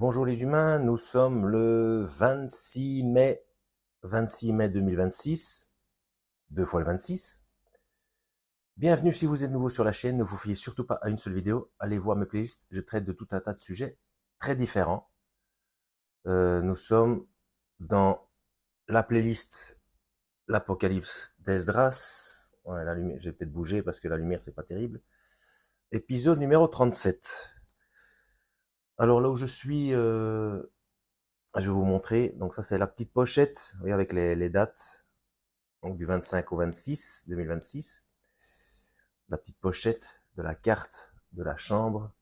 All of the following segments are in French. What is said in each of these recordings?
Bonjour les humains, nous sommes le 26 mai 2026, deux fois le 26. Bienvenue si vous êtes nouveau sur la chaîne, ne vous fiez surtout pas à une seule vidéo, allez voir mes playlists, je traite de tout un tas de sujets très différents. Nous sommes dans la playlist L'Apocalypse d'Esdras. Ouais, la lumière, je vais peut-être bouger parce que la lumière c'est pas terrible. Épisode numéro 37. Alors là où je suis, je vais vous montrer, donc ça c'est la petite pochette, vous voyez, avec les dates. Donc du 25 au 26 2026, la petite pochette de la carte de la chambre,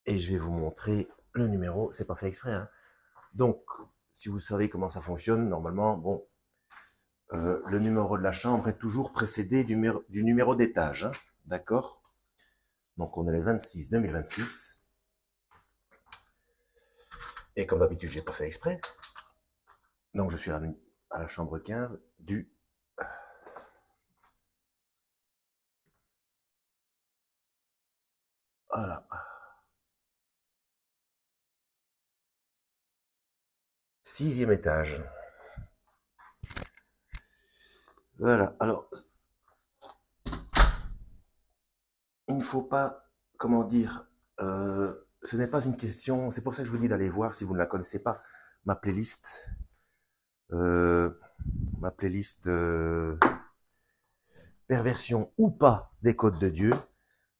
et je vais vous montrer le numéro, c'est pas fait exprès, hein. Donc, si vous savez comment ça fonctionne, normalement, bon, le numéro de la chambre est toujours précédé du numéro d'étage, hein, d'accord? Donc on est le 26 2026, et comme d'habitude, j'ai pas fait exprès, donc je suis à la chambre 15 du... Voilà, 6e étage. Voilà, alors, il ne faut pas, comment dire, ce n'est pas une question, c'est pour ça que je vous dis d'aller voir, si vous ne la connaissez pas, ma playlist, euh, ma playlist perversion ou pas des codes de Dieu,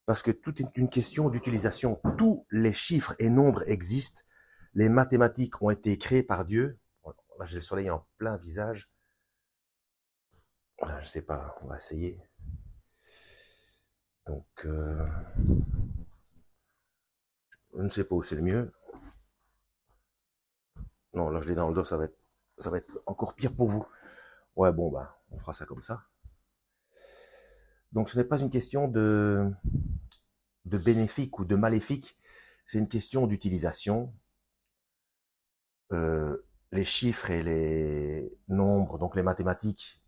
parce que tout est une question d'utilisation. Tous les chiffres et nombres existent, les mathématiques ont été créées par Dieu. Là, j'ai le soleil en plein visage. Je sais pas, on va essayer. Donc, je ne sais pas où c'est le mieux. Non, là, je l'ai dans le dos, ça va être encore pire pour vous. Ouais, bon, bah, on fera ça comme ça. Donc, ce n'est pas une question de bénéfique ou de maléfique, c'est une question d'utilisation. Les chiffres et les nombres, donc les mathématiques,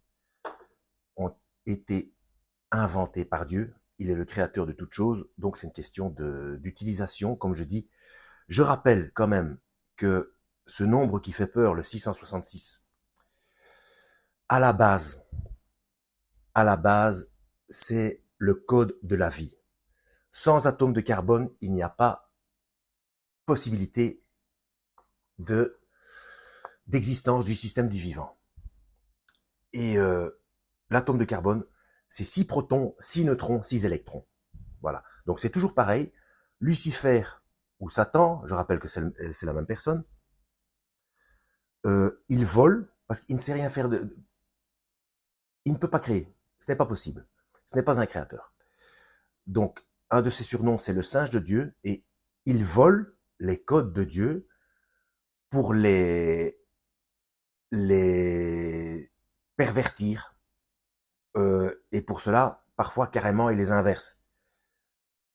ont été inventés par Dieu. Il est le créateur de toutes choses, donc c'est une question d'utilisation, comme je dis. Je rappelle quand même que ce nombre qui fait peur, le 666, à la base, c'est le code de la vie. Sans atome de carbone, il n'y a pas possibilité de d'existence du système du vivant. Et l'atome de carbone, c'est 6 protons, 6 neutrons, 6 électrons. Voilà. Donc c'est toujours pareil. Lucifer ou Satan, je rappelle que c'est la même personne, il vole parce qu'il ne sait rien faire il ne peut pas créer. Ce n'est pas possible. Ce n'est pas un créateur. Donc, un de ses surnoms, c'est le singe de Dieu, et il vole les codes de Dieu pour les pervertir, et pour cela, parfois carrément, il les inverse.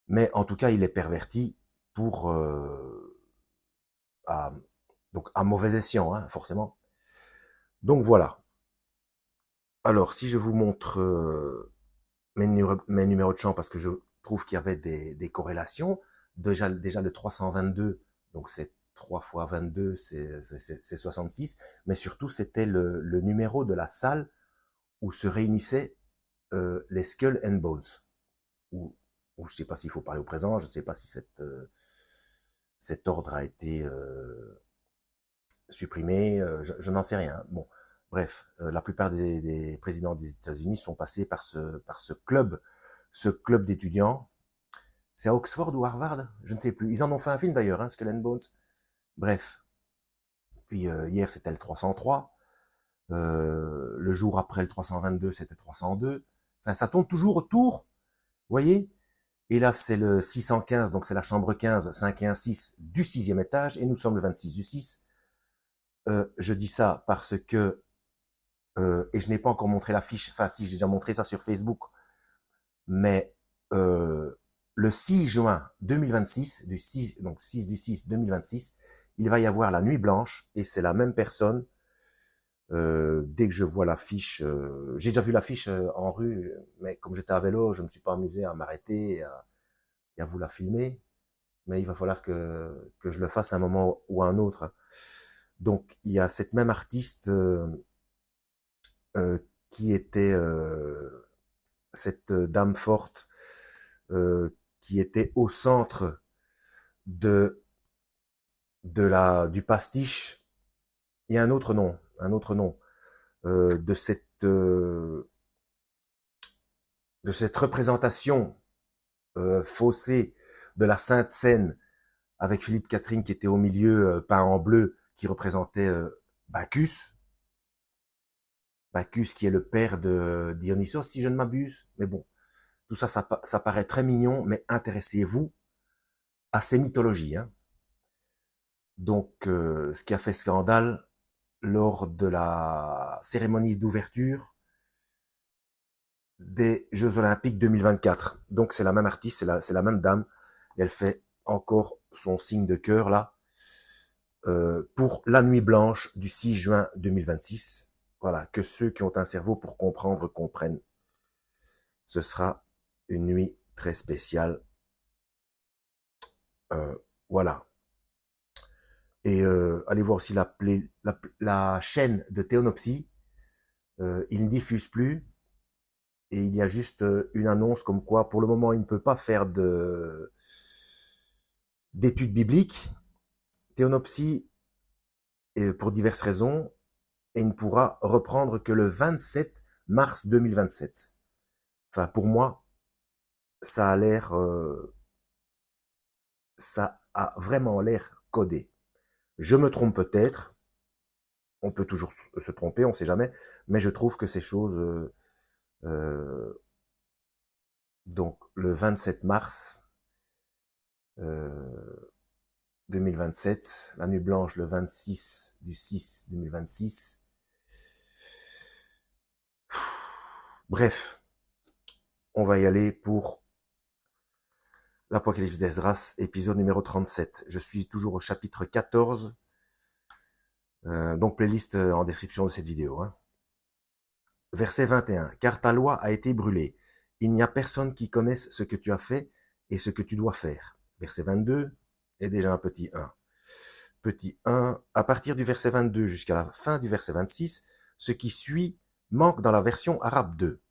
Mais en tout cas, il les pervertit pour à, donc à mauvais escient, hein, forcément. Donc voilà. Alors, si je vous montre mes numéros de champ, parce que je trouve qu'il y avait des corrélations, déjà le 322, donc c'est 3 fois 22, c'est 66, mais surtout c'était le numéro de la salle où se réunissaient les Skull and Bones, ou je ne sais pas s'il faut parler au présent, je ne sais pas si cet ordre a été supprimé, je n'en sais rien. Bon, bref, la plupart des présidents des États-Unis sont passés par ce club d'étudiants. C'est à Oxford ou Harvard, je ne sais plus. Ils en ont fait un film d'ailleurs, hein, Skull and Bones. Bref. Puis hier c'était le 303. Le jour après le 322, c'était 302. Enfin, ça tourne toujours autour, vous voyez. Et là, c'est le 615, donc c'est la chambre 15, 5 et 1, 6 du 6e étage, et nous sommes le 26 du 6. Je dis ça parce que, et je n'ai pas encore montré l'affiche, enfin si, j'ai déjà montré ça sur Facebook, mais le 6 juin 2026, donc 6 du 6 2026, il va y avoir la nuit blanche, et c'est la même personne. Dès que je vois l'affiche, j'ai déjà vu l'affiche en rue, mais comme j'étais à vélo, je ne me suis pas amusé à m'arrêter et à vous la filmer. mais il va falloir que je le fasse à un moment ou à un autre. Donc, il y a cette même artiste euh, qui était cette dame forte qui était au centre de du pastiche. Il y a un autre nom de cette représentation faussée de la Sainte Seine avec Philippe Catherine qui était au milieu, peint en bleu, qui représentait Bacchus. Bacchus qui est le père de Dionysos, si je ne m'abuse. Mais bon, tout ça, ça paraît très mignon, mais intéressez-vous à ces mythologies. Hein. Donc, ce qui a fait scandale lors de la cérémonie d'ouverture des Jeux Olympiques 2024. Donc, c'est la même artiste, c'est la même dame. Et elle fait encore son signe de cœur, là, pour la nuit blanche du 6 juin 2026. Voilà, que ceux qui ont un cerveau pour comprendre comprennent. Ce sera une nuit très spéciale. Voilà. Et allez voir aussi la chaîne de Théonopsie. Il ne diffuse plus. Et il y a juste une annonce comme quoi, pour le moment, il ne peut pas faire d'études bibliques. Théonopsie, pour diverses raisons, et il ne pourra reprendre que le 27 mars 2027. Enfin, pour moi, ça a l'air, ça a vraiment l'air codé. Je me trompe peut-être, on peut toujours se tromper, on sait jamais, mais je trouve que ces choses, donc le 27 mars 2027, la nuit blanche le 26 du 6 2026. Bref, on va y aller pour l'Apocalypse d'Esdras, épisode numéro 37. Je suis toujours au chapitre 14, donc playlist en description de cette vidéo. Hein. Verset 21. Car ta loi a été brûlée. Il n'y a personne qui connaisse ce que tu as fait et ce que tu dois faire. Verset 22 est déjà un petit 1. Petit 1, à partir du verset 22 jusqu'à la fin du verset 26, ce qui suit manque dans la version arabe 2.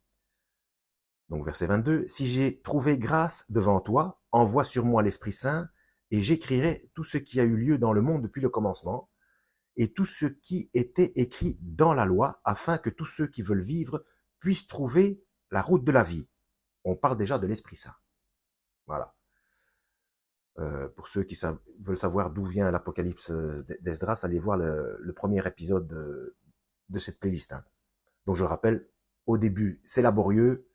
Donc verset 22, si j'ai trouvé grâce devant toi, envoie sur moi l'Esprit Saint, et j'écrirai tout ce qui a eu lieu dans le monde depuis le commencement, et tout ce qui était écrit dans la loi, afin que tous ceux qui veulent vivre puissent trouver la route de la vie. On parle déjà de l'Esprit Saint. Voilà. Pour ceux qui veulent savoir d'où vient l'Apocalypse d'Esdras, allez voir le premier épisode de cette playlist. Hein. Donc je le rappelle, au début, c'est laborieux,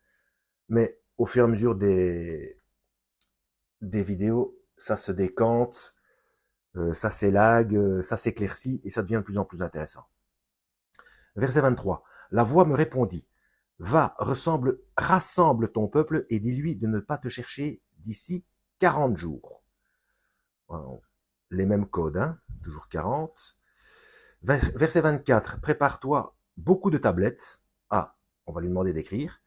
mais au fur et à mesure des vidéos, ça se décante, ça s'élague, ça s'éclaircit, et ça devient de plus en plus intéressant. Verset 23. La voix me répondit, va, rassemble ton peuple et dis-lui de ne pas te chercher d'ici 40 jours. Les mêmes codes, hein, toujours 40. Verset 24, prépare-toi beaucoup de tablettes. Ah, on va lui demander d'écrire.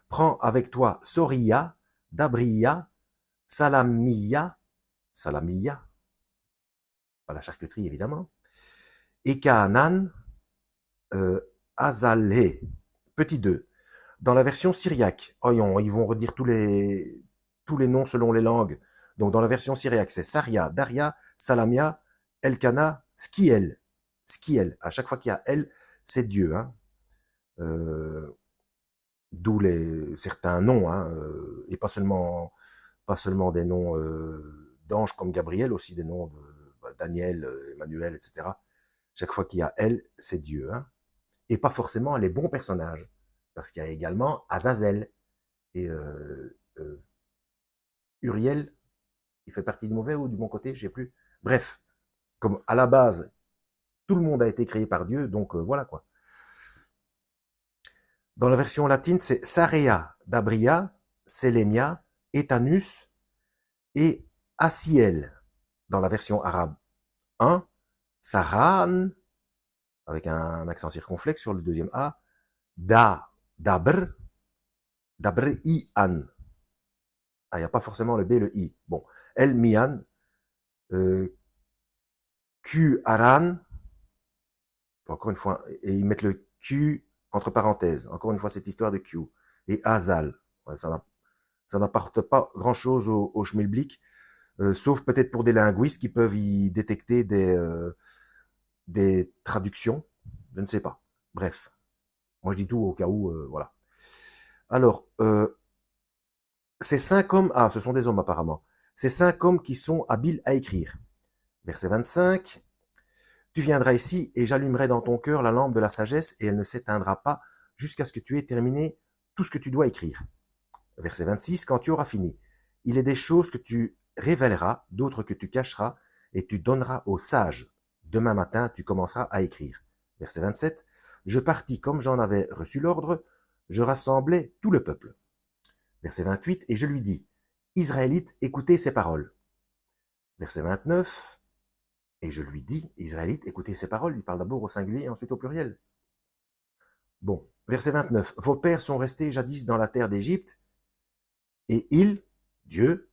Prends avec toi Soria, Dabria, Salamia, pas la charcuterie évidemment, et Kaanan, Azalé, petit 2. Dans la version syriaque, oh, ils vont redire tous les noms selon les langues. Donc dans la version syriaque, c'est Saria, Daria, Salamia, Elkana, Skiel. Skiel. À chaque fois qu'il y a El, c'est Dieu. Hein. D'où certains noms, hein, et pas seulement des noms d'anges comme Gabriel, aussi des noms de Daniel, Emmanuel, etc. Chaque fois qu'il y a El, c'est Dieu. Hein. Et pas forcément les bons personnages. Parce qu'il y a également Azazel et Uriel, il fait partie du mauvais ou du bon côté, je sais plus. Bref, comme à la base, tout le monde a été créé par Dieu, donc voilà quoi. Dans la version latine, c'est Sarea, Dabria, Selemia, Etanus et Asiel. Dans la version arabe 1, Saran, avec un accent circonflexe sur le deuxième A, Dabr, Dabr-i-an. Ah, il n'y a pas forcément le B, le I. Bon, El Mian, Q Aran, encore une fois, et ils mettent le Q entre parenthèses, encore une fois cette histoire de Q, et Azal. Ouais, ça n'apporte pas grand-chose au schmilblick, sauf peut-être pour des linguistes qui peuvent y détecter des traductions, je ne sais pas. Bref, moi je dis tout au cas où, voilà. Alors, ces 5 hommes, ce sont des hommes apparemment, ces 5 hommes qui sont habiles à écrire. Verset 25, tu viendras ici et j'allumerai dans ton cœur la lampe de la sagesse et elle ne s'éteindra pas jusqu'à ce que tu aies terminé tout ce que tu dois écrire. Verset 26, quand tu auras fini, il est des choses que tu révéleras, d'autres que tu cacheras et tu donneras aux sages. Demain matin, tu commenceras à écrire. Verset 27, je partis comme j'en avais reçu l'ordre, je rassemblai tout le peuple. Verset 28, et je lui dis, Israélites, écoutez ces paroles. Verset 29, et je lui dis, Israélites, écoutez ces paroles. Il parle d'abord au singulier et ensuite au pluriel. Bon, verset 29, vos pères sont restés jadis dans la terre d'Égypte, et il, Dieu,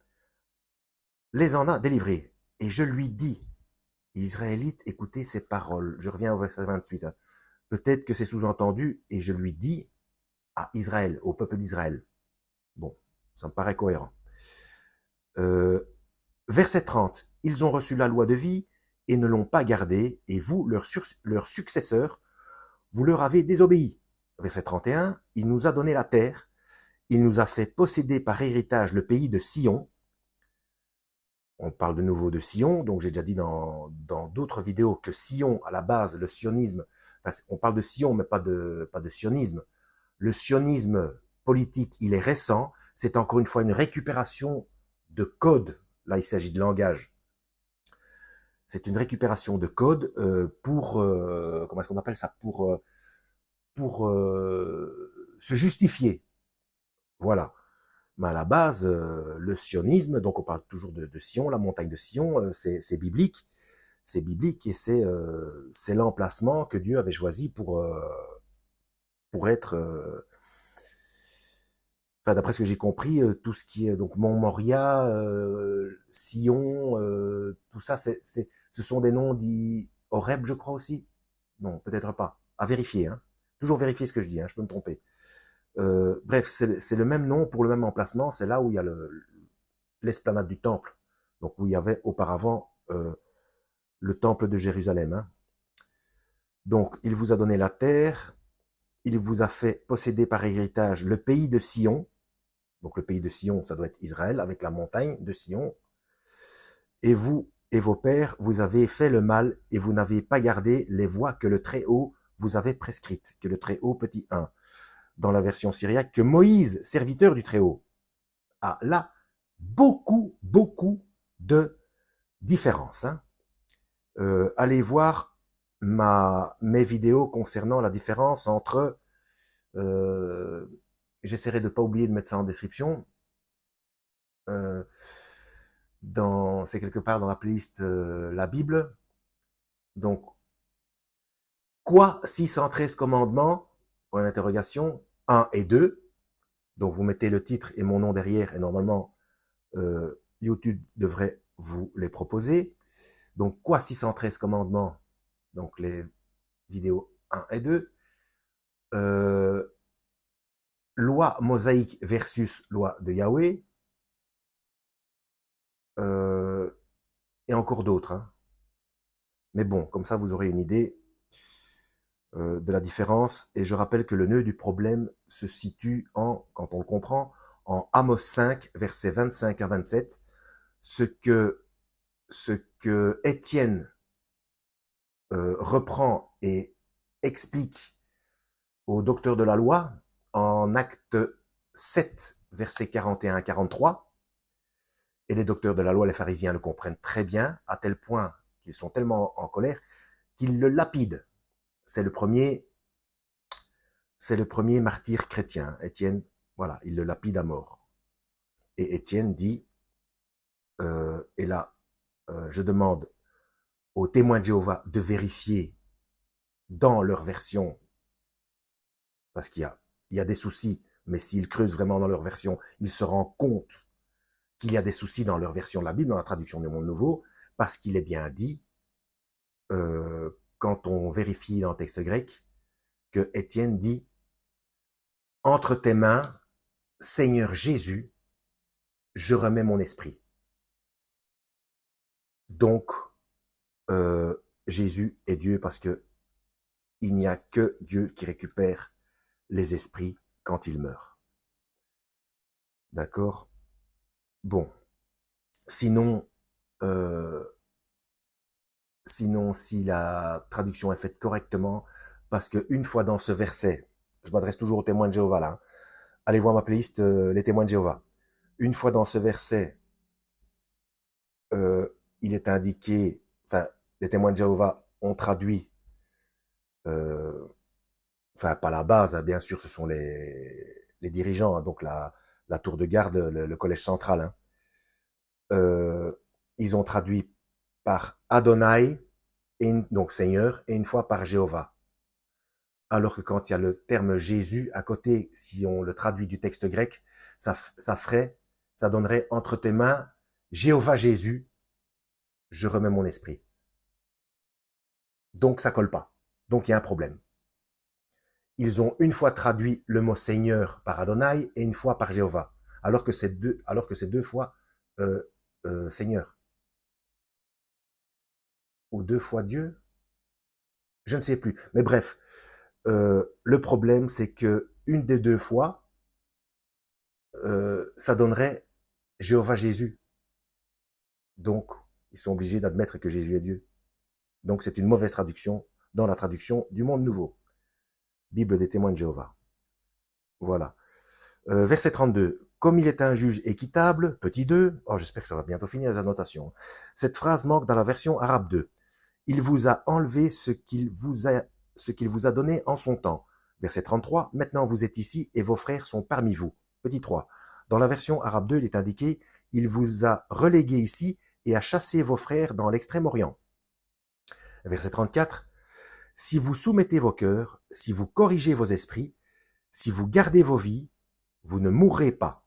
les en a délivrés. Et je lui dis, Israélites, écoutez ces paroles. Je reviens au verset 28. Peut-être que c'est sous-entendu, et je lui dis à Israël, au peuple d'Israël. Bon, ça me paraît cohérent. Verset 30, ils ont reçu la loi de vie et ne l'ont pas gardée, et vous, leurs successeurs, vous leur avez désobéi. Verset 31, il nous a donné la terre, il nous a fait posséder par héritage le pays de Sion. On parle de nouveau de Sion, donc j'ai déjà dit dans d'autres vidéos que Sion, à la base, le sionisme, enfin, on parle de Sion, mais pas de sionisme. Le sionisme politique, il est récent, c'est encore une fois une récupération de code. Là, il s'agit de langage. C'est une récupération de code pour, comment est-ce qu'on appelle ça, pour se justifier. Voilà. Mais à la base, le sionisme, donc on parle toujours de Sion, la montagne de Sion, c'est biblique. C'est biblique et c'est l'emplacement que Dieu avait choisi pour être, enfin, d'après ce que j'ai compris, tout ce qui est donc Mont Moria, Sion, tout ça, ce sont des noms dits Horeb, je crois aussi. Non, peut-être pas. À vérifier. Hein. Toujours vérifier ce que je dis. Hein, je peux me tromper. Bref, c'est le même nom pour le même emplacement. C'est là où il y a l'esplanade du temple. Donc où il y avait auparavant le temple de Jérusalem. Hein. Donc il vous a donné la terre. Il vous a fait posséder par héritage le pays de Sion. Donc le pays de Sion, ça doit être Israël, avec la montagne de Sion. Et vous et vos pères, vous avez fait le mal et vous n'avez pas gardé les voies que le Très-Haut vous avait prescrites, que le Très-Haut petit 1, dans la version syriaque, que Moïse, serviteur du Très-Haut. Ah, là, beaucoup de différences. Hein. Allez voir mes vidéos concernant la différence entre... j'essaierai de ne pas oublier de mettre ça en description. C'est quelque part dans la playlist la Bible. Donc, quoi 613 commandements, point d'interrogation, 1 et 2. Donc, vous mettez le titre et mon nom derrière et normalement, YouTube devrait vous les proposer. Donc, quoi 613 commandements? Donc, les vidéos 1 et 2. Loi mosaïque versus loi de Yahweh. Et encore d'autres. Hein. Mais bon, comme ça, vous aurez une idée de la différence. Et je rappelle que le nœud du problème se situe quand on le comprend, en Amos 5, versets 25 à 27, ce que Étienne reprend et explique au docteur de la loi en acte 7, versets 41 à 43. Et les docteurs de la loi, les pharisiens, le comprennent très bien, à tel point qu'ils sont tellement en colère qu'ils le lapident. C'est le premier martyr chrétien, Étienne. Voilà, il le lapide à mort. Et Étienne dit, et là, je demande aux témoins de Jéhovah de vérifier dans leur version, parce qu'il y a des soucis, mais s'ils creusent vraiment dans leur version, ils se rendent compte qu'il y a des soucis dans leur version de la Bible, dans la traduction du Monde Nouveau, parce qu'il est bien dit, quand on vérifie dans le texte grec, que Étienne dit « Entre tes mains, Seigneur Jésus, je remets mon esprit ». Donc, Jésus est Dieu parce que il n'y a que Dieu qui récupère les esprits quand ils meurent. D'accord? Bon. Sinon, si la traduction est faite correctement, parce qu'une fois dans ce verset, je m'adresse toujours aux témoins de Jéhovah là, hein, allez voir ma playlist les témoins de Jéhovah. Une fois dans ce verset, il est indiqué, enfin, les témoins de Jéhovah ont traduit, enfin, pas la base, hein, bien sûr, ce sont les dirigeants, hein, donc la tour de garde, le collège central. Hein. Ils ont traduit par Adonai, donc Seigneur, et une fois par Jéhovah. Alors que quand il y a le terme Jésus à côté, si on le traduit du texte grec, ça donnerait entre tes mains, Jéhovah Jésus, je remets mon esprit. Donc ça colle pas. Donc il y a un problème. Ils ont une fois traduit le mot Seigneur par Adonai et une fois par Jéhovah, alors que c'est deux fois Seigneur. Ou deux fois Dieu. Je ne sais plus. Mais bref, le problème, c'est que une des deux fois, ça donnerait Jéhovah Jésus. Donc, ils sont obligés d'admettre que Jésus est Dieu. Donc, c'est une mauvaise traduction dans la traduction du Monde Nouveau. Bible des témoins de Jéhovah. Voilà. Verset 32. Comme il est un juge équitable, petit 2, oh, j'espère que ça va bientôt finir les annotations. Cette phrase manque dans la version arabe 2. Il vous a enlevé ce qu'il vous a donné en son temps. Verset 33. Maintenant vous êtes ici et vos frères sont parmi vous. Petit 3. Dans la version arabe 2, il est indiqué, il vous a relégué ici et a chassé vos frères dans l'extrême-orient. Verset 34. Si vous soumettez vos cœurs, si vous corrigez vos esprits, si vous gardez vos vies, vous ne mourrez pas.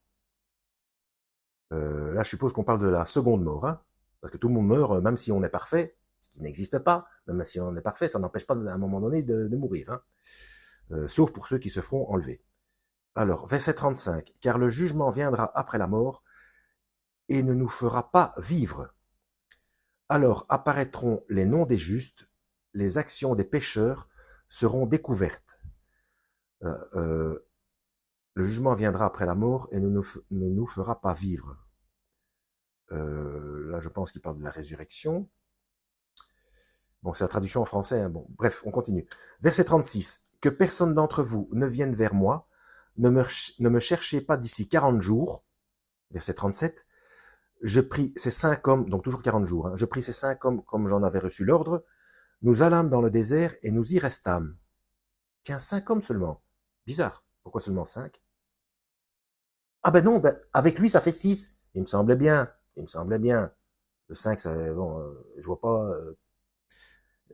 Là, je suppose qu'on parle de la seconde mort, hein, parce que tout le monde meurt, même si on est parfait, ce qui n'existe pas, même si on est parfait, ça n'empêche pas à un moment donné de mourir, hein, sauf pour ceux qui se feront enlever. Alors, verset 35, car le jugement viendra après la mort et ne nous fera pas vivre. Alors apparaîtront les noms des justes, les actions des pécheurs seront découvertes. Le jugement viendra après la mort et ne nous fera pas vivre. Là, je pense qu'il parle de la résurrection. Bon, c'est la traduction en français. Hein. Bon, bref, on continue. Verset 36. Que personne d'entre vous ne vienne vers moi, ne me cherchez pas d'ici 40 jours. Verset 37. Je pris ces 5 hommes, donc toujours 40 jours, hein, je pris ces 5 hommes comme j'en avais reçu l'ordre. Nous allâmes dans le désert et nous y restâmes. Tiens, 5 hommes seulement. Bizarre. Pourquoi seulement 5? Ah ben non, ben, avec lui, ça fait 6. Il me semblait bien. Il me semblait bien. Le 5, ça, bon, je vois pas,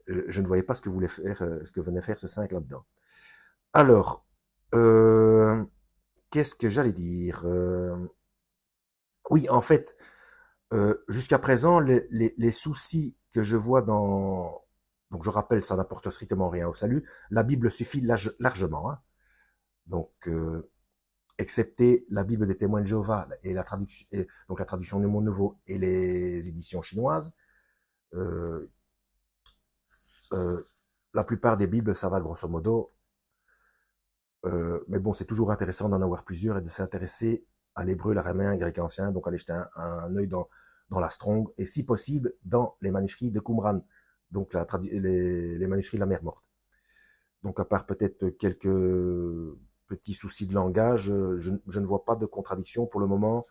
je ne voyais pas ce que voulait faire, ce que venait faire ce 5 là-dedans. Alors, qu'est-ce que j'allais dire? Oui, en fait, jusqu'à présent, les soucis que je vois dans... Donc, je rappelle, ça n'apporte strictement rien au salut. La Bible suffit largement. Hein. Donc, excepté la Bible des témoins de Jéhovah et donc la traduction du Monde Nouveau et les éditions chinoises, la plupart des Bibles, ça va grosso modo. Mais bon, c'est toujours intéressant d'en avoir plusieurs et de s'intéresser à l'hébreu, l'araméen, le grec ancien, donc aller jeter un œil dans la Strong, et si possible, dans les manuscrits de Qumran, donc les manuscrits de la mer morte. Donc à part peut-être quelques petits soucis de langage, je ne vois pas de contradiction pour le moment,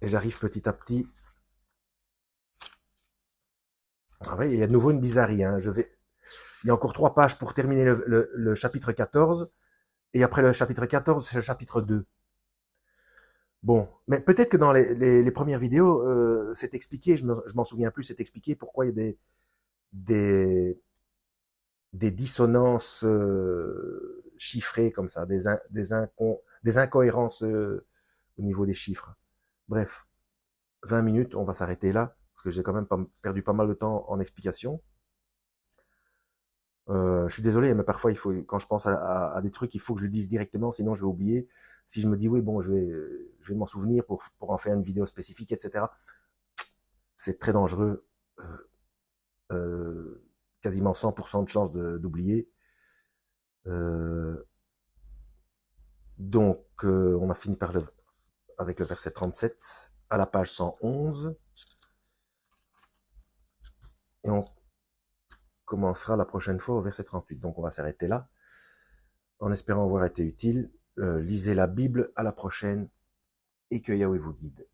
et j'arrive petit à petit. Ah oui, il y a de nouveau une bizarrerie, hein. Il y a encore 3 pages pour terminer le chapitre 14, et après le chapitre 14, c'est le chapitre 2. Bon, mais peut-être que dans les premières vidéos, c'est expliqué, je m'en souviens plus, c'est expliqué pourquoi il y a des dissonances chiffrées comme ça, des incohérences au niveau des chiffres. Bref, 20 minutes, on va s'arrêter là, parce que j'ai quand même perdu pas mal de temps en explication. Je suis désolé, mais parfois, quand je pense à des trucs, il faut que je le dise directement, sinon je vais oublier. Si je me dis, oui, bon, je vais m'en souvenir pour en faire une vidéo spécifique, etc., c'est très dangereux. Quasiment 100% de chance d'oublier. Donc, on a fini avec le verset 37 à la page 111. Et on commencera la prochaine fois au verset 38. Donc, on va s'arrêter là. En espérant avoir été utile, lisez la Bible. À la prochaine et que Yahweh vous guide.